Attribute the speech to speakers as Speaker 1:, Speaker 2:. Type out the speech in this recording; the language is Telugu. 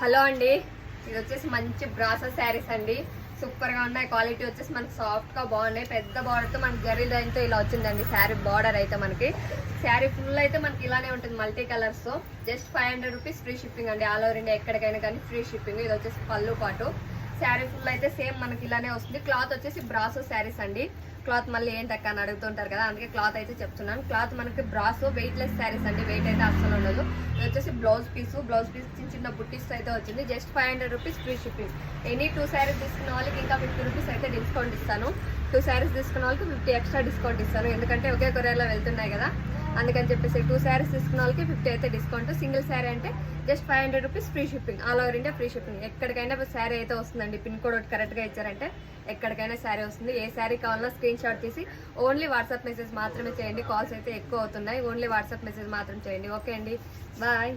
Speaker 1: హలో అండి, ఇది వచ్చేసి మంచి బ్రాసో శారీస్ అండి. సూపర్ గా ఉన్నాయి. క్వాలిటీ వచ్చేసి మనకి సాఫ్ట్ గా బాగున్నాయి. పెద్ద బార్డర్ తో మనకి జరీ లైన్ తో ఇలా వచ్చిందండి శారీ బార్డర్ అయితే. మనకి శారీ ఫుల్ అయితే మనకి ఇలానే ఉంటుంది మల్టీ కలర్స్ తో. జస్ట్ 500 రూపీస్ ఫ్రీ షిప్పింగ్ అండి. ఆల్ ఓవర్ ఇండియా ఎక్కడికైనా కానీ ఫ్రీ షిప్పింగ్. ఇది వచ్చేసి పళ్ళు పాటు. శారీ ఫుల్ అయితే సేమ్ మనకి ఇలానే వస్తుంది. క్లాత్ వచ్చేసి బ్రాసో శారీస్ అండి. క్లాత్ మళ్ళీ ఏంటక్క అని అడుగుతుంటారు కదా, అందుకే క్లాత్ అయితే చెప్తున్నాను. క్లాత్ మనకి బ్రాసో వెయిట్ లెస్ శారీస్ అండి. వెయిట్ అయితే అస్సలు ఉండదు. ఇది వచ్చేసి బ్లౌజ్ పీస్ చిన్న చిన్న బుట్టీస్ అయితే వచ్చింది. Just 500 rupees free shipping. Any 2 saris తీసుకున్న వాళ్ళకి ఇంకా 50 రూపీస్ అయితే డిస్కౌంట్ ఇస్తాను. 2 శారీస్ తీసుకున్న వాళ్ళకి 50 ఎక్స్ట్రా డిస్కౌంట్ ఇస్తాను. ఎందుకంటే ఒకే కొరియర్లో వెళ్తున్నాయి కదా, అందుకని చెప్పేసి 2 శారీస్ తీసుకున్న వాళ్ళకి 50 అయితే డిస్కౌంట్. సింగిల్ శారీ అంటే just 500 rupees free shipping. All over India free shipping. ఎక్కడికైనా శారీ అయితే వస్తుందండి. పిన్ కోడ్ ఒకటి కరెక్ట్గా ఇచ్చారంటే ఎక్కడికైనా శారీ వస్తుంది. ఏ శారీ కావాలన్నా స్క్రీన్ షాట్ తీసి ఓన్లీ వాట్సాప్ మెసేజ్ మాత్రమే చేయండి. కాల్స్ అయితే ఎక్కువ అవుతున్నాయి. ఓన్లీ వాట్సాప్ మెసేజ్ మాత్రం చేయండి. ఓకే అండి, బాయ్.